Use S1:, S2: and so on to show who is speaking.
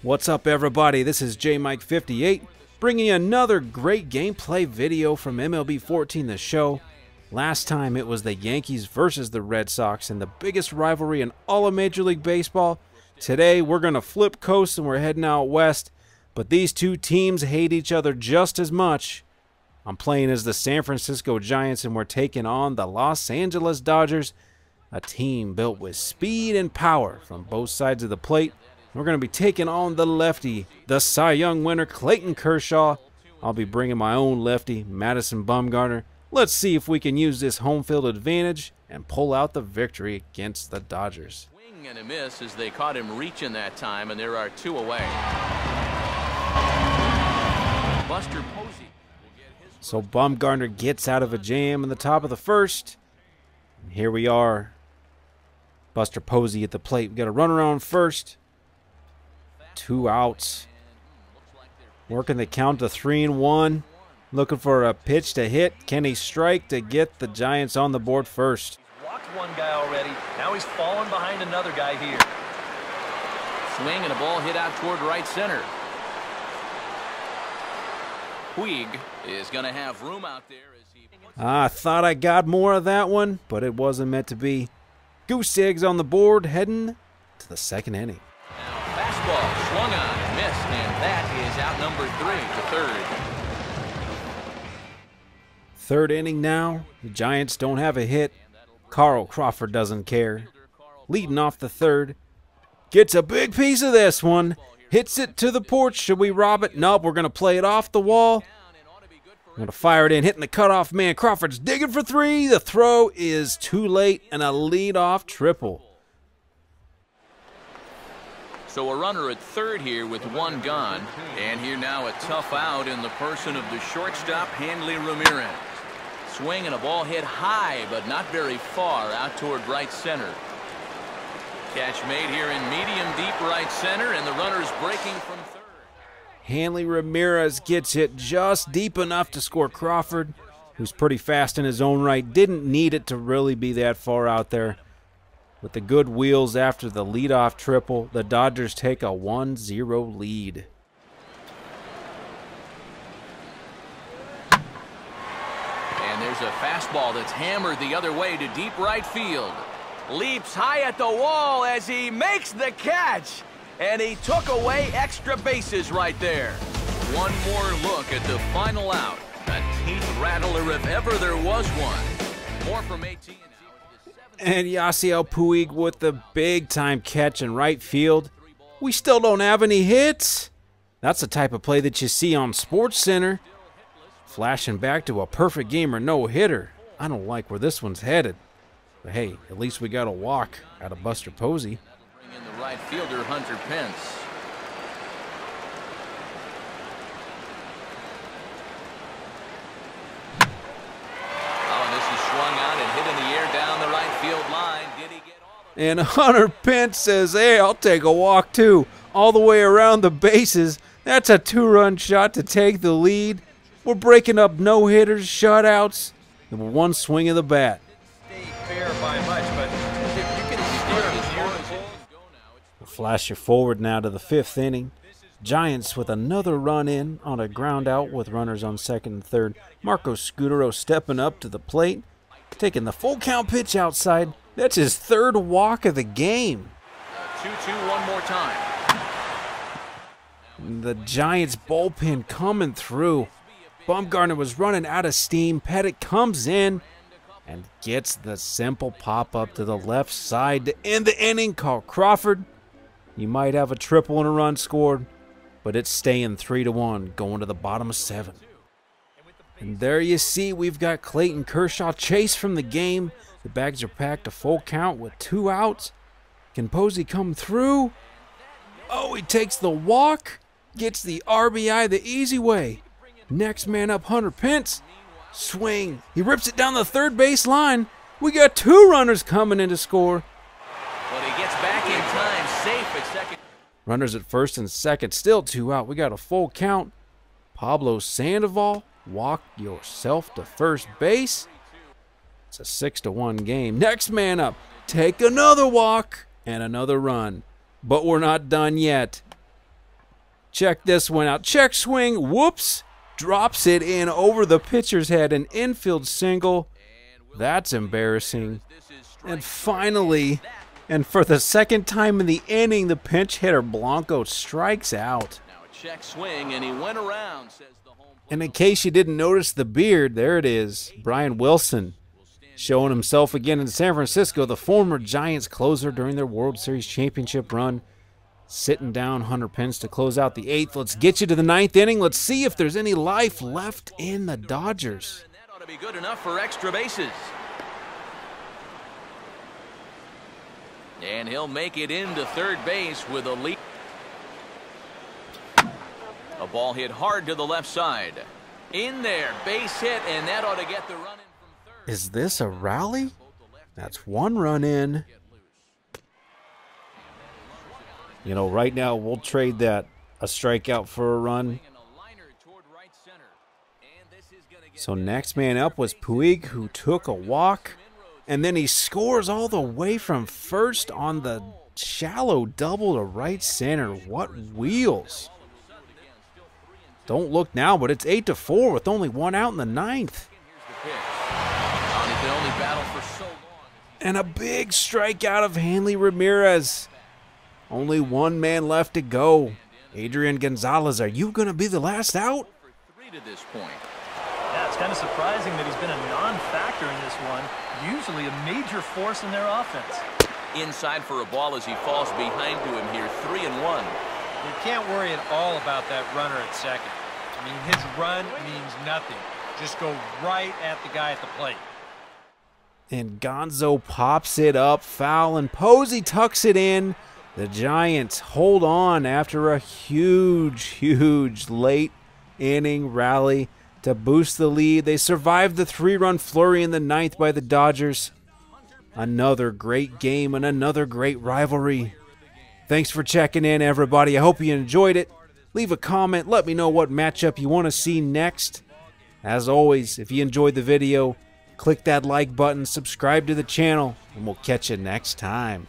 S1: What's up, everybody? This is JMike58 bringing you another great gameplay video from MLB 14 The Show. Last time it was the Yankees versus the Red Sox in the biggest rivalry in all of Major League Baseball. Today we're going to flip coast and we're heading out west, but these two teams hate each other just as much. I'm playing as the San Francisco Giants and we're taking on the Los Angeles Dodgers, a team built with speed and power from both sides of the plate. We're going to be taking on the lefty, the Cy Young winner, Clayton Kershaw. I'll be bringing my own lefty, Madison Bumgarner. Let's see if we can use this home field advantage and pull out the victory against the Dodgers.
S2: Swing and a miss as they caught him reaching that time, and there are two away. Buster Posey.
S1: So Bumgarner gets out of a jam in the top of the first. And here we are. Buster Posey at the plate. We got a runner on first. 2 outs. Working the count to 3-1. Looking for a pitch to hit. Can he strike to get the Giants on the board first?
S3: Walked one guy already. Now he's falling behind another guy here.
S2: Swing and a ball hit out toward right center. Puig is going to have room out there as he...
S1: I thought I got more of that one, but it wasn't meant to be. Goose eggs on the board heading to the second inning.
S2: Now fastball swung on and missed, and that is out number 3 to third.
S1: Third inning now. The Giants don't have a hit. Carl Crawford doesn't care. Leading off the third. Gets a big piece of this one. Hits it to the porch. Should we rob it? Nope, we're going to play it off the wall. I'm going to fire it in, hitting the cutoff man. Crawford's digging for 3. The throw is too late, and a leadoff triple.
S2: So a runner at third here with one gone. And here now a tough out in the person of the shortstop, Hanley Ramirez. Swing and a ball hit high, but not very far out toward right center. Catch made here in medium deep right center, and the runner's breaking from third.
S1: Hanley Ramirez gets it just deep enough to score Crawford, who's pretty fast in his own right. Didn't need it to really be that far out there. With the good wheels after the leadoff triple, the Dodgers take a 1-0 lead.
S2: And there's a fastball that's hammered the other way to deep right field. Leaps high at the wall as he makes the catch. And he took away extra bases right there. One more look at the final out. A teeth rattler if ever there was one. More from AT&T.
S1: And Yasiel Puig with the big-time catch in right field. We still don't have any hits. That's the type of play that you see on SportsCenter. Flashing back to a perfect game or no-hitter. I don't like where this one's headed. But hey, at least we got a walk out of Buster Posey.
S2: Bring in the right fielder, Hunter Pence. Oh, and this is swung out and hit in the air down the right field line. Did he get all the...
S1: And Hunter Pence says, hey, I'll take a walk too. All the way around the bases. That's a 2-run shot to take the lead. We're breaking up no-hitters, shutouts, and one swing of the bat. We'll flash you forward now to the 5th inning. Giants with another run in on a ground out with runners on second and third. Marco Scutaro stepping up to the plate, taking the full count pitch outside. That's his 3rd walk of the game.
S2: 2-2 one more time.
S1: The Giants bullpen coming through. Bumgarner was running out of steam. Pettit comes in and gets the simple pop-up to the left side to end the inning. Carl Crawford, you might have a triple and a run scored, but it's staying 3-1, going to the bottom of 7. And there you see we've got Clayton Kershaw chased from the game. The bags are packed to full count with 2 outs. Can Posey come through? Oh, he takes the walk, gets the RBI the easy way. Next man up, Hunter Pence. Swing. He rips it down the third base line. We got 2 runners coming in to score.
S2: But he gets back in time, safe at second.
S1: Runners at first and second, still 2 out. We got a full count. Pablo Sandoval, walk yourself to first base. It's a 6-1 game. Next man up, take another walk and another run. But we're not done yet. Check this one out. Check swing. Whoops. Drops it in over the pitcher's head. An infield single. That's embarrassing. And finally, and for the second time in the inning, the pinch hitter Blanco strikes out.
S2: Now a check swing, and he went around, says the home plate.
S1: And in case you didn't notice the beard, there it is. Brian Wilson showing himself again in San Francisco, the former Giants closer during their World Series championship run. Sitting down Hunter Pence to close out the 8th. Let's get you to the 9th inning. Let's see if there's any life left in the Dodgers.
S2: And that ought to be good enough for extra bases. And he'll make it into third base with a lead. A ball hit hard to the left side. In there, base hit, and that ought to get the run in from third.
S1: Is this a rally? That's one run in. You know, right now we'll trade that a strikeout for a run. So next man up was Puig, who took a walk. And then he scores all the way from first on the shallow double to right center. What wheels. Don't look now, but it's 8-4 with only one out in the 9th. And a big strikeout of Hanley Ramirez. Only one man left to go. Adrian Gonzalez, are you going to be the last out?
S3: Yeah, it's kind of surprising that he's been a non-factor in this one. Usually a major force in their offense.
S2: Inside for a ball as he falls behind to him here, 3-1.
S4: You can't worry at all about that runner at second. I mean, his run means nothing. Just go right at the guy at the plate.
S1: And Gonzo pops it up, foul, and Posey tucks it in. The Giants hold on after a huge late inning rally to boost the lead. They survived the 3-run flurry in the 9th by the Dodgers. Another great game and another great rivalry. Thanks for checking in, everybody. I hope you enjoyed it. Leave a comment. Let me know what matchup you want to see next. As always, if you enjoyed the video, click that like button, subscribe to the channel, and we'll catch you next time.